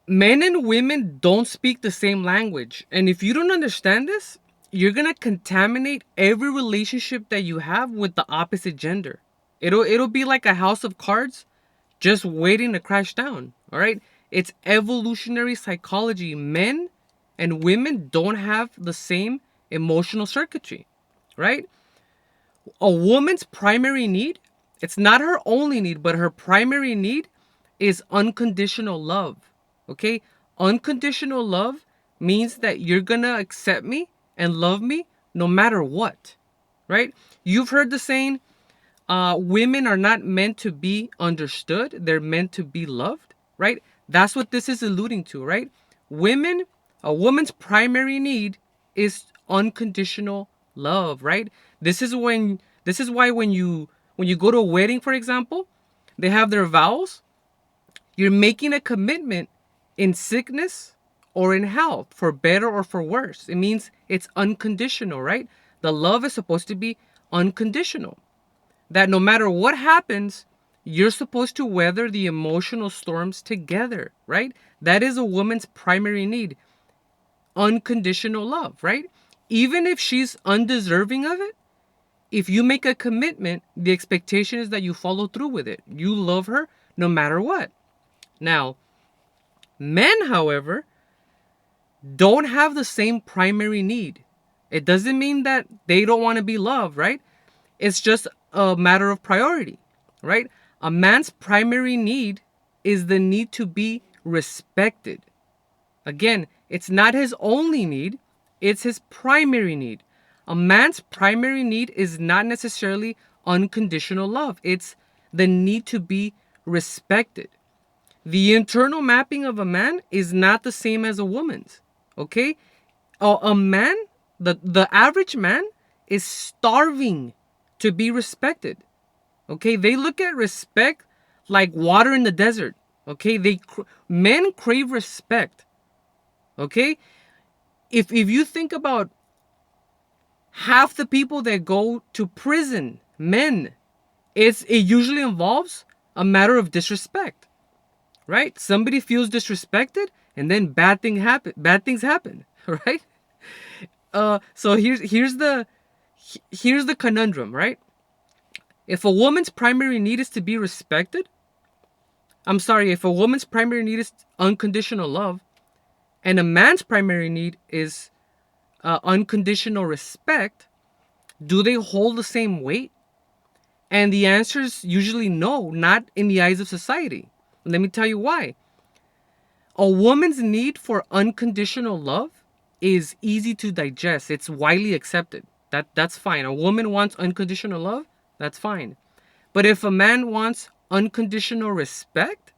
Men and women don't speak the same language. And if you don't understand this, you're going to contaminate every relationship that you have with the opposite gender. It'll be like a house of cards just waiting to crash down. All right? It's evolutionary psychology. Men and women don't have the same emotional circuitry, right? A woman's primary need, it's not her only need, but her primary need is unconditional love. Okay? Unconditional love means that you're going to accept me and love me no matter what. Right? You've heard the saying, women are not meant to be understood, they're meant to be loved, right? That's what this is alluding to, right? Women, a woman's primary need is unconditional love, right? This is why when you go to a wedding, for example, they have their vows. You're making a commitment in sickness or in health, for better or for worse. It means it's unconditional, right? The love is supposed to be unconditional, that no matter what happens, you're supposed to weather the emotional storms together, right? That is a woman's primary need, unconditional love, right? Even if she's undeserving of it, if you make a commitment, the expectation is that you follow through with it. You love her no matter what. Now, men, however, don't have the same primary need. It doesn't mean that they don't want to be loved, right? It's just a matter of priority, right? A man's primary need is the need to be respected. Again, it's not his only need, it's his primary need. A man's primary need is not necessarily unconditional love, it's the need to be respected. The internal mapping of a man is not the same as a woman's, okay? A man, the average man, is starving to be respected. Okay, they look at respect like water in the desert. Okay, men crave respect. Okay, if you think about half the people that go to prison, men, it usually involves a matter of disrespect, right? Somebody feels disrespected, and then bad things happen, right? So here's the conundrum, right? If a woman's primary need is to be respected, if a woman's primary need is unconditional love, and a man's primary need is unconditional respect, do they hold the same weight? And the answer is usually no, not in the eyes of society. Let me tell you why. A woman's need for unconditional love is easy to digest. It's widely accepted. That's fine. A woman wants unconditional love, that's fine. But if a man wants unconditional respect,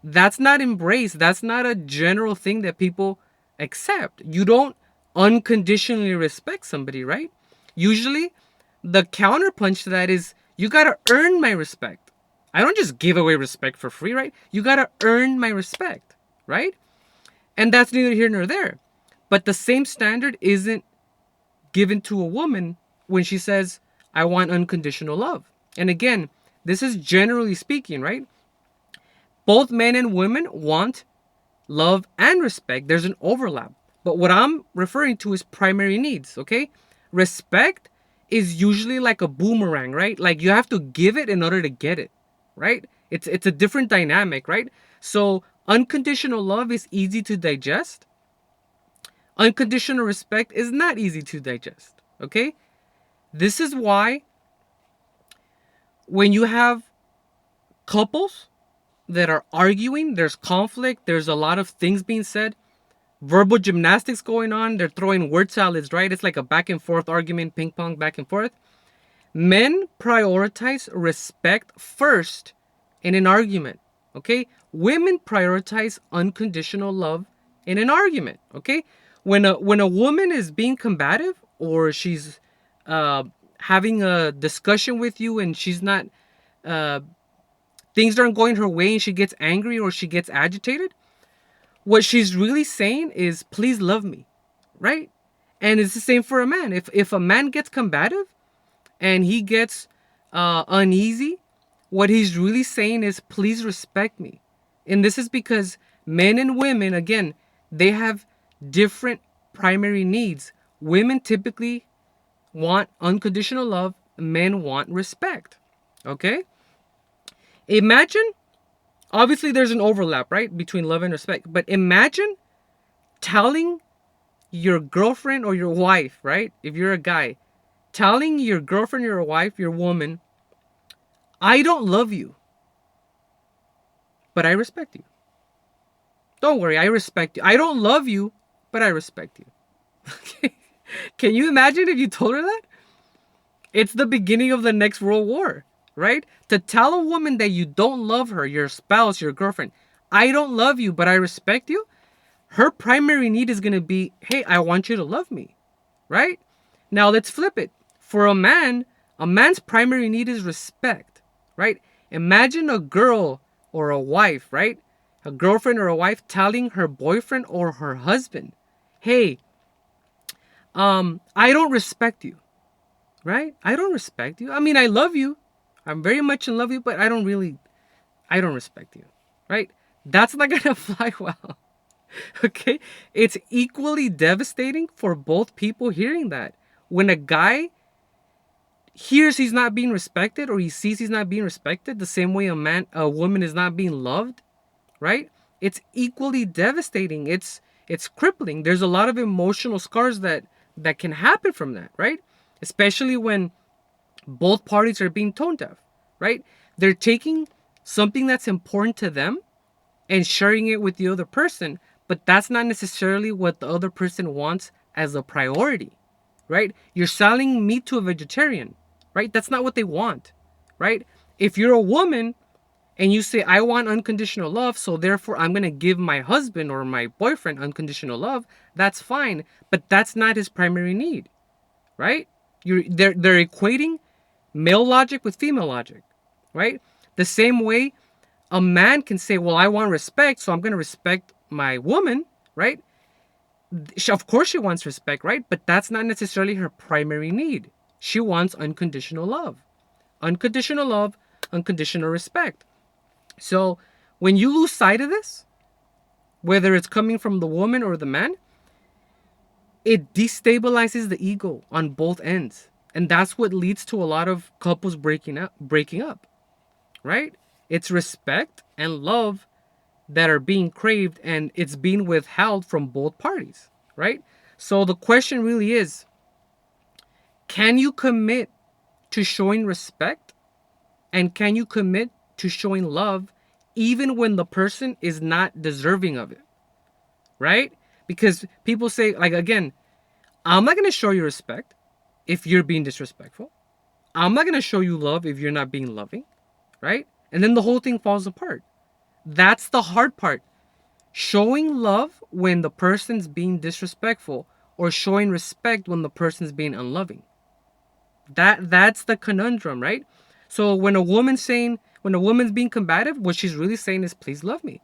that's not embraced. That's not a general thing that people accept. You don't unconditionally respect somebody, right? Usually, the counterpunch to that is you gotta earn my respect. I don't just give away respect for free, right? You gotta earn my respect, right? And that's neither here nor there. But the same standard isn't given to a woman when she says, I want unconditional love. And again, this is generally speaking, right? Both men and women want love and respect. There's an overlap. But what I'm referring to is primary needs, okay? Respect is usually like a boomerang, right? Like you have to give it in order to get it, right? It's a different dynamic, right? So unconditional love is easy to digest. Unconditional respect is not easy to digest, okay? This is why when you have couples that are arguing, there's conflict, there's a lot of things being said, verbal gymnastics going on, they're throwing word salads, right? It's like a back and forth argument, ping pong, back and forth. Men prioritize respect first in an argument, okay? Women prioritize unconditional love in an argument, okay? When a woman is being combative, or she's having a discussion with you and she's not things aren't going her way and she gets angry or she gets agitated, what she's really saying is, please love me, right? And it's the same for a man. If a man gets combative and he gets uneasy, what he's really saying is, please respect me. And this is because Men and women, again, they have different primary needs. Women typically want unconditional love, men want respect. Okay? Imagine, obviously, there's an overlap, right, between love and respect, but imagine telling your girlfriend or your wife, right, if you're a guy, telling your girlfriend, your wife, your woman, I don't love you, but I respect you. Don't worry, I respect you. I don't love you, but I respect you. Can you imagine if you told her that? It's the beginning of the next world war, right? To tell a woman that you don't love her, your spouse, your girlfriend, I don't love you, but I respect you. Her primary need is going to be, hey, I want you to love me, right? Now let's flip it. For a man's primary need is respect, right? Imagine a girl or a wife, right? A girlfriend or a wife telling her boyfriend or her husband, hey, I don't respect you, right? I don't respect you. I mean, I love you. I'm very much in love with you, but I don't respect you, right? That's not gonna fly well. Okay? It's equally devastating for both people hearing that. When a guy hears he's not being respected or he sees he's not being respected, the same way a woman is not being loved, right? It's equally devastating. It's crippling. There's a lot of emotional scars that can happen from that, right? Especially when both parties are being tone deaf, right? They're taking something that's important to them and sharing it with the other person, but that's not necessarily what the other person wants as a priority, right? You're selling meat to a vegetarian, right? That's not what they want, right? If you're a woman and you say, I want unconditional love, so therefore I'm going to give my husband or my boyfriend unconditional love, that's fine, but that's not his primary need, right? They're equating male logic with female logic, right? The same way a man can say, well, I want respect, so I'm going to respect my woman, right? Of course she wants respect, right? But that's not necessarily her primary need. She wants unconditional love. Unconditional love, unconditional respect. So when you lose sight of this, whether it's coming from the woman or the man, it destabilizes the ego on both ends. And that's what leads to a lot of couples breaking up, right? It's respect and love that are being craved and it's being withheld from both parties, right? So the question really is, can you commit to showing respect and can you commit to showing love even when the person is not deserving of it, right? Because people say, like, again, I'm not going to show you respect if you're being disrespectful. I'm not going to show you love if you're not being loving, right? And then the whole thing falls apart. That's the hard part. Showing love when the person's being disrespectful or showing respect when the person's being unloving. That's the conundrum, right? So when a woman's being combative, what she's really saying is please love me.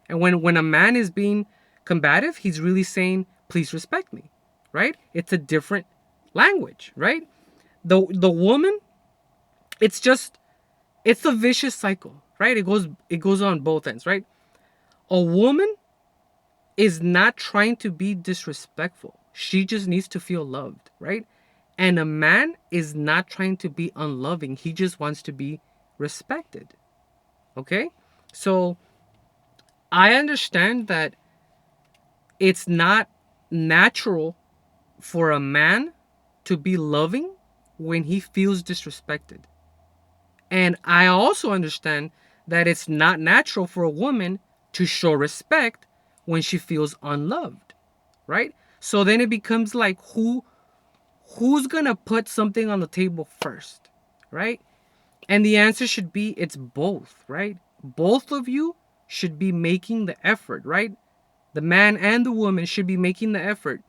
And when a man is being combative, he's really saying please respect me, right? It's a different language, right? The woman, it's just it's a vicious cycle, right? It goes on both ends, right? A woman is not trying to be disrespectful. She just needs to feel loved, right? And a man is not trying to be unloving. He just wants to be respected. Okay? So I understand that it's not natural for a man to be loving when he feels disrespected. And I also understand that it's not natural for a woman to show respect when she feels unloved, right? So then it becomes like who's going to put something on the table first, right? And the answer should be it's both, right? Both of you should be making the effort, right? The man and the woman should be making the effort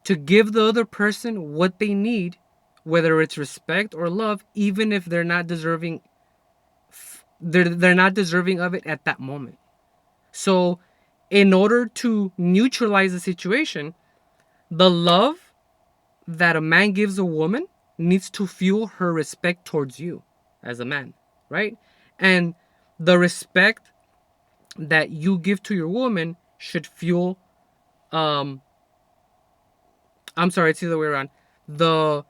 to give the other person what they need, whether it's respect or love, even if they're not deserving of it at that moment. So, in order to neutralize the situation, the love that a man gives a woman needs to fuel her respect towards you as a man, right? And the respect that you give to your woman should fuel um I'm sorry, it's the other way around. The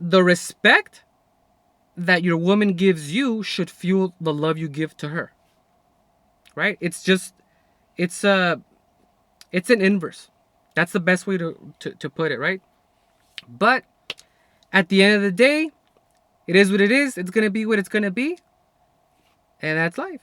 the respect that your woman gives you should fuel the love you give to her. Right? It's a it's an inverse. That's the best way to put it, right? But at the end of the day, it is what it is. It's gonna be what it's gonna be, and that's life.